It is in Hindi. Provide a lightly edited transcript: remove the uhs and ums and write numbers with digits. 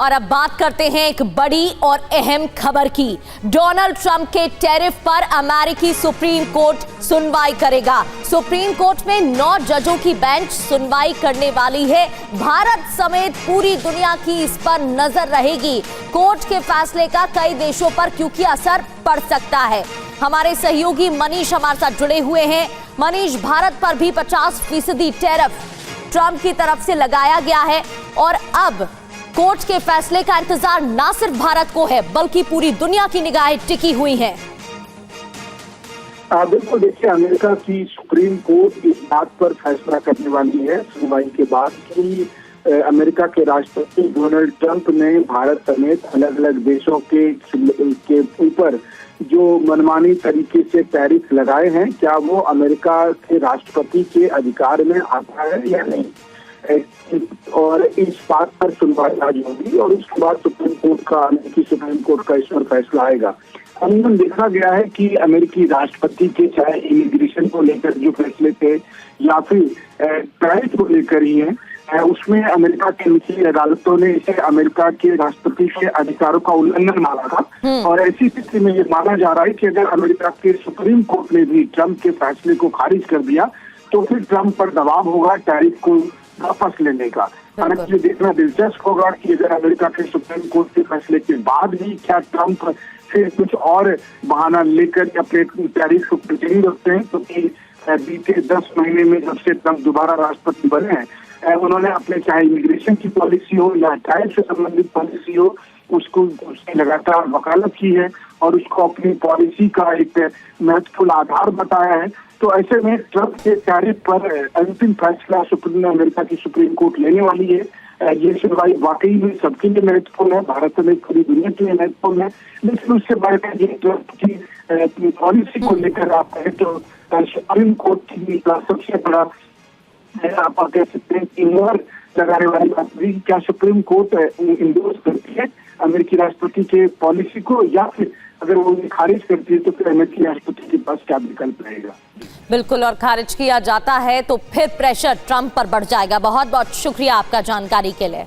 और अब बात करते हैं एक बड़ी और अहम खबर की। डोनाल्ड ट्रंप के टैरिफ पर अमेरिकी सुप्रीम कोर्ट सुनवाई करेगा। सुप्रीम कोर्ट में 9 जजों की बेंच सुनवाई करने वाली है। भारत समेत पूरी दुनिया की इस पर नजर रहेगी। कोर्ट के फैसले का कई देशों पर क्योंकि असर पड़ सकता है। हमारे सहयोगी मनीष हमारे साथ जुड़े हुए हैं। मनीष, भारत पर भी 50% टैरिफ ट्रंप की तरफ से लगाया गया है और अब कोर्ट के फैसले का इंतजार ना सिर्फ भारत को है बल्कि पूरी दुनिया की निगाहें टिकी हुई हैं। बिल्कुल, देखिए, अमेरिका की सुप्रीम कोर्ट इस बात पर फैसला करने वाली है सुनवाई के बाद कि अमेरिका के राष्ट्रपति डोनाल्ड ट्रंप ने भारत समेत अलग अलग देशों के ऊपर जो मनमानी तरीके से टैरिफ लगाए हैं, क्या वो अमेरिका के राष्ट्रपति के अधिकार में आता है या नहीं। और इस बात पर सुनवाई आज होगी और उसके बाद अमेरिकी सुप्रीम कोर्ट का इस पर फैसला आएगा। अमूमन देखा गया है कि अमेरिकी राष्ट्रपति के चाहे इमिग्रेशन को लेकर जो फैसले थे या फिर टैरिफ को लेकर ही है, उसमें अमेरिका की निचली अदालतों ने इसे अमेरिका के राष्ट्रपति के अधिकारों का उल्लंघन माना था। और ऐसी स्थिति में ये माना जा रहा है कि अगर अमेरिका के सुप्रीम कोर्ट ने भी ट्रंप के फैसले को खारिज कर दिया तो फिर ट्रंप पर दबाव होगा टैरिफ को वापस लेने का। हालांकि ये देखना दिलचस्प होगा कि अगर अमेरिका के सुप्रीम कोर्ट के फैसले के बाद भी क्या ट्रंप फिर कुछ और बहाना लेकर अपने टैरिफ को कंटिन्यू रखते हैं, क्योंकि बीते 10 महीने में जब से ट्रंप दोबारा राष्ट्रपति बने हैं, उन्होंने अपने चाहे इमिग्रेशन की पॉलिसी हो या टैरिफ से संबंधित पॉलिसी हो, उसकी लगातार वकालत की है और उसको अपनी पॉलिसी का एक महत्वपूर्ण आधार बताया है। तो ऐसे में ट्रंप के टैरिफ पर अंतिम फैसला अमेरिका की सुप्रीम कोर्ट लेने वाली है। ये सुनवाई वाकई में सबके लिए महत्वपूर्ण है, भारत में पूरी दुनिया के लिए महत्वपूर्ण है। लेकिन उससे बढ़कर ये ट्रंप की पॉलिसी को लेकर आप कहें तो सुप्रीम कोर्ट की सबसे बड़ा आप कह सकते हैं कि मोहर लगाने वाली बात भी, क्या सुप्रीम कोर्ट इंडोर्स करती है अमेरिकी राष्ट्रपति के पॉलिसी को, या फिर अगर वो खारिज करती है तो फिर अमेरिकी राष्ट्रपति के पास क्या विकल्प रहेगा। बिल्कुल, और खारिज किया जाता है तो फिर प्रेशर ट्रंप पर बढ़ जाएगा। बहुत बहुत शुक्रिया आपका जानकारी के लिए।